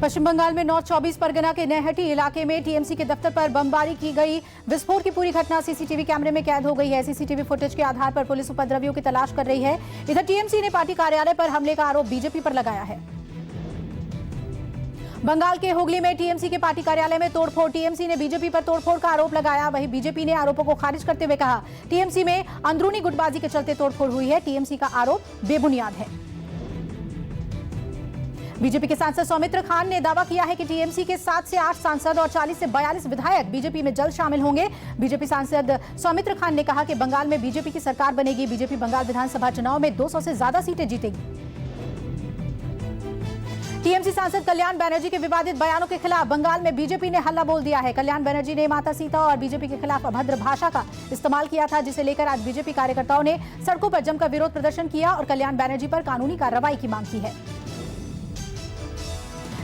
पश्चिम बंगाल में नॉर्थ 24 परगना के नैहटी इलाके में टीएमसी के दफ्तर पर बमबारी की गई। विस्फोट की पूरी घटना सीसीटीवी कैमरे में कैद हो गई है। सीसीटीवी फुटेज के आधार पर पुलिस उपद्रवियों की तलाश कर रही है। इधर टीएमसी ने पार्टी कार्यालय पर हमले का आरोप बीजेपी पर लगाया है। बंगाल के हुगली में टीएमसी के पार्टी कार्यालय में तोड़फोड़। टीएमसी ने बीजेपी पर तोड़फोड़ का आरोप लगाया। वहीं बीजेपी ने आरोपों को खारिज करते हुए कहा, टीएमसी में अंदरूनी गुटबाजी के चलते तोड़फोड़ हुई है। टीएमसी का आरोप बेबुनियाद है। बीजेपी के सांसद सौमित्र खान ने दावा किया है कि टीएमसी के 7 से 8 सांसद और 40 से 42 विधायक बीजेपी में जल्द शामिल होंगे। बीजेपी सांसद सौमित्र खान ने कहा कि बंगाल में बीजेपी की सरकार बनेगी। बीजेपी बंगाल विधानसभा चुनाव में 200 से ज्यादा सीटें जीतेगी। टीएमसी सांसद कल्याण बनर्जी के विवादित बयानों के खिलाफ बंगाल में बीजेपी ने हल्ला बोल दिया है। कल्याण बनर्जी ने माता सीता और बीजेपी के खिलाफ अभद्र भाषा का इस्तेमाल किया था, जिसे लेकर आज बीजेपी कार्यकर्ताओं ने सड़कों पर जमकर विरोध प्रदर्शन किया और कल्याण बनर्जी पर कानूनी कार्रवाई की मांग की है।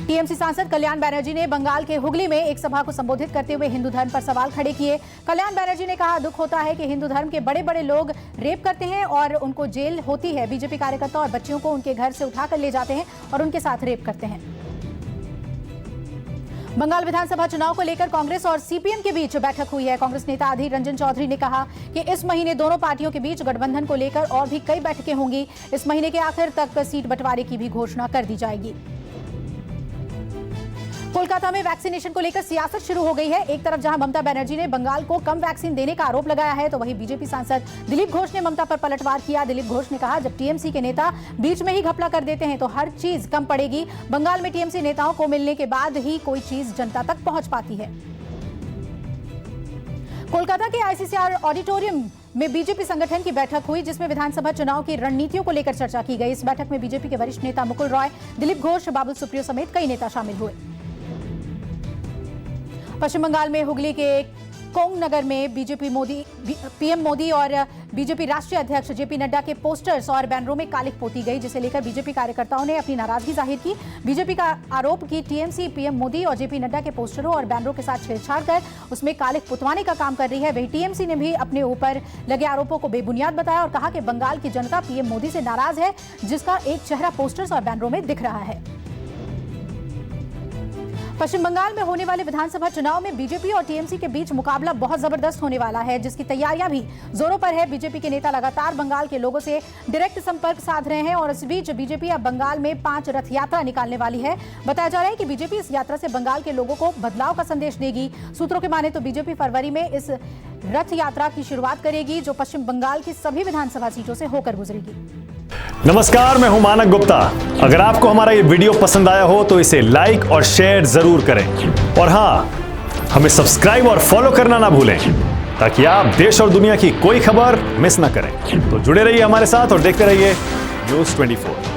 टीएमसी सांसद कल्याण बनर्जी ने बंगाल के हुगली में एक सभा को संबोधित करते हुए हिंदू धर्म पर सवाल खड़े किए। कल्याण बनर्जी ने कहा, दुख होता है कि हिंदू धर्म के बड़े बड़े लोग रेप करते हैं और उनको जेल होती है। बीजेपी कार्यकर्ता और बच्चियों को उनके घर से उठाकर ले जाते हैं और उनके साथ रेप करते हैं। बंगाल विधानसभा चुनाव को लेकर कांग्रेस और सीपीएम के बीच बैठक हुई है। कांग्रेस नेता अधीर रंजन चौधरी ने कहा कि इस महीने दोनों पार्टियों के बीच गठबंधन को लेकर और भी कई बैठकें होंगी। इस महीने के आखिर तक सीट बंटवारे की भी घोषणा कर दी जाएगी। कोलकाता में वैक्सीनेशन को लेकर सियासत शुरू हो गई है। एक तरफ जहां ममता बनर्जी ने बंगाल को कम वैक्सीन देने का आरोप लगाया है, तो वहीं बीजेपी सांसद दिलीप घोष ने ममता पर पलटवार किया। दिलीप घोष ने कहा, जब टीएमसी के नेता बीच में ही घपला कर देते हैं तो हर चीज कम पड़ेगी। बंगाल में टीएमसी नेताओं को मिलने के बाद ही कोई चीज जनता तक पहुंच पाती है। कोलकाता के आईसीसीआर ऑडिटोरियम में बीजेपी संगठन की बैठक हुई, जिसमें विधानसभा चुनाव की रणनीतियों को लेकर चर्चा की गई। इस बैठक में बीजेपी के वरिष्ठ नेता मुकुल रॉय, दिलीप घोष, बाबुल सुप्रियो समेत कई नेता शामिल हुए। पश्चिम बंगाल में हुगली के कोंग नगर में पीएम मोदी और बीजेपी राष्ट्रीय अध्यक्ष जेपी नड्डा के पोस्टर्स और बैनरों में कालिख पोती गई, जिसे लेकर बीजेपी कार्यकर्ताओं ने अपनी नाराजगी जाहिर की। बीजेपी का आरोप कि टीएमसी पीएम मोदी और जेपी नड्डा के पोस्टरों और बैनरों के साथ छेड़छाड़ कर उसमें कालिख पुतवाने का काम कर रही है। वहीं टीएमसी ने भी अपने ऊपर लगे आरोपों को बेबुनियाद बताया और कहा कि बंगाल की जनता पीएम मोदी से नाराज है, जिसका एक चेहरा पोस्टर्स और बैनरों में दिख रहा है। पश्चिम बंगाल में होने वाले विधानसभा चुनाव में बीजेपी और टीएमसी के बीच मुकाबला बहुत जबरदस्त होने वाला है, जिसकी तैयारियां भी जोरों पर है। बीजेपी के नेता लगातार बंगाल के लोगों से डायरेक्ट संपर्क साध रहे हैं और इस बीच बीजेपी अब बंगाल में 5 रथ यात्रा निकालने वाली है। बताया जा रहा है कि बीजेपी इस यात्रा से बंगाल के लोगों को बदलाव का संदेश देगी। सूत्रों के माने तो बीजेपी फरवरी में इस रथ यात्रा की शुरुआत करेगी, जो पश्चिम बंगाल की सभी विधानसभा सीटों से होकर गुजरेगी। नमस्कार, मैं हूं मानक गुप्ता। अगर आपको हमारा ये वीडियो पसंद आया हो तो इसे लाइक और शेयर जरूर करें और हां, हमें सब्सक्राइब और फॉलो करना ना भूलें, ताकि आप देश और दुनिया की कोई खबर मिस ना करें। तो जुड़े रहिए हमारे साथ और देखते रहिए न्यूज़ 24।